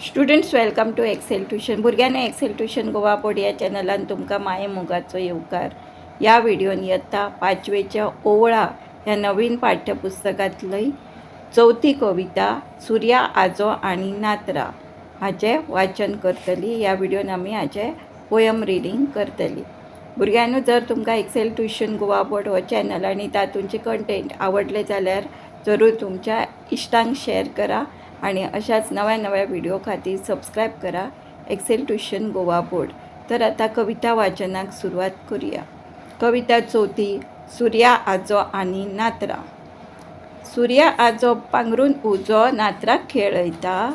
Students welcome to Excel tuition. भुरग्यांनी Excel tuition Goa board या चॅनलान तुमकां माये मोगाचो येवकार. या व्हिडिओन इयत्ता 5वेच्या ओवळा ह्या नवीन पाठ्यपुस्तकांतली चौथी कविता सुर्या आजो आणि नात्रा हाचें वाचन करतली. ह्या व्हिडिओन आमी हाचें पोयम रिडींग करतली. भुरग्यांनो, जर तुमकां एक्सेल ट्युशन गोवा बोर्ड हो चॅनल आनी तातूंचे कंटेंट आवडले जाल्यार जरूर तुमच्या इश्टांक शेअर करा आणि अशाच नव्या नव्या व्हिडिओ खातीर सबस्क्राईब करा एक्सेल ट्युशन गोवा बोर्ड. तर आता कविता वाचनाक सुरवात करूया. कविता चौथी सुर्या आजो आणि नात्रा. सुर्या आजो पांघरून उजो नात्राक खेळयता.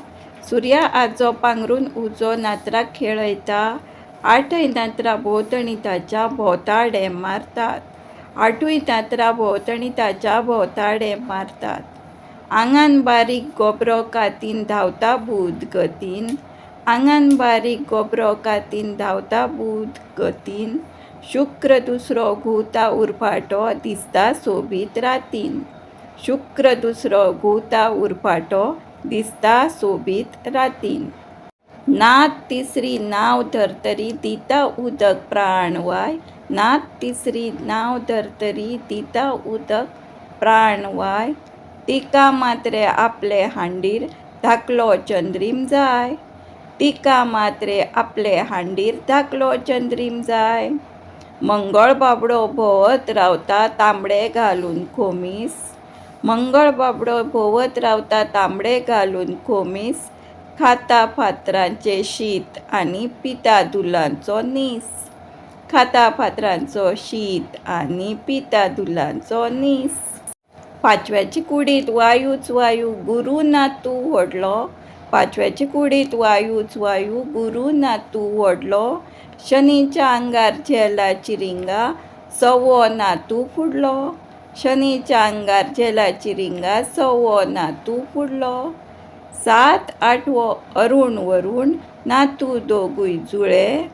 सुर्या आजो पांघरून उजो नात्राक खेळयता. आठय नात्रा भोंवतणी ताच्या भोंवताडे मारतात. आठूय नात्रा भोंवतणी ताच्या भोंवताडे मारतात. आंगान बारीक गोबरो कातीन धांवता बूद गतीन. आंगान बारीक गोबरो कातीन धांवता बूद गतीन. शुक्र दुसरो घुवता उरफाटो दिसता सोबीत रातीन. शुक्र दुसरो घुवता उरफाटो दिसता सोबीत रातीन. नात तिसरी नाव धरतरी दिता उदक प्राणवाय. नात तिसरी नाव धरतरी दिता उदक प्राणवाय. तिका मात्रे आपले हांडीर धाकलो चंद्रीम जाय. तिका मात्रे आपले हांडीर धाकलो चंद्रीम जाय. मंगळ बाबडो भोंवत रावता तांबडे घालून खोमीस. मंगळ बाबडो भोंवत रावता तांबडे घालून खोमीस. खाता फातरांचे शीत आनी पिता दुलांचो नीस. खाता फातरांचो शीत आनी पिता दुलांचो नीस. पांचव्याची कुडीत वायूच वायू गुरू नातू व्हडलो. पांचव्याची कुडीत वायूच वायू गुरू नातू व्हडलो. शनीच्या आंगार झेला चिरिंगा सवो नातू फुडलो. शनीच्या आंगार झेला चिरिंगा सवो नातू फुडलो. सात आठवो अरुण वरुण नातू दोगूय जुळे.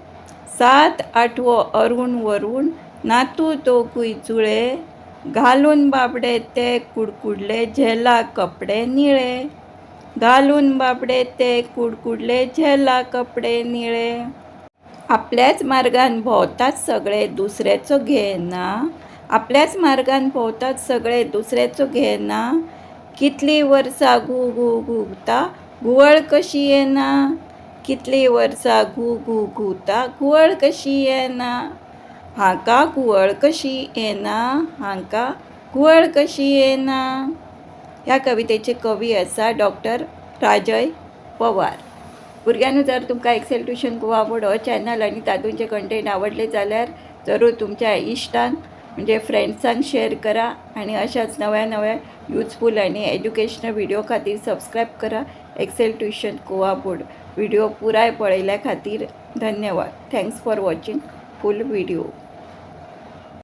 सात आठवो अरुण वरुण नातू दोगूय जुळे. घालून बाबडे ते कुडकुडले झेला कपडे निळे. घालून बाबडे ते कुडकुडले झेला कपडे निळे. आपल्याच मार्गान भोंवतात सगळे दुसऱ्याचो घेना. आपल्याच मार्गान भोंवतात सगळे दुसऱ्याचो घेना. कितली वर्सां घू घू घुंवता घुंवळ कशी येना. कितली वर्सां घू घू घुंवता घुंवळ कशी येना. हांकां घुंवळ कशी येना. हांकां घुंवळ कशी येना. ह्या कवितेचे कवी आसा डॉक्टर राजय पवार. भुरग्यांनो, जर तुमकां एक्सेल ट्युशन गोवा बोर्ड हो चॅनल आनी तातूंचे कंटेंट आवडले जाल्यार जरूर तुमच्या इश्टांक म्हणजे फ्रेंड्सांक शेअर करा आणि अशाच नव्या नव्या युजफूल आणि एज्युकेशनल व्हिडिओ खातीर सबस्क्राईब करा Excel tuition Goa board. Video पुराय पळयल्या खातीर धन्यवाद. Thanks for watching full video.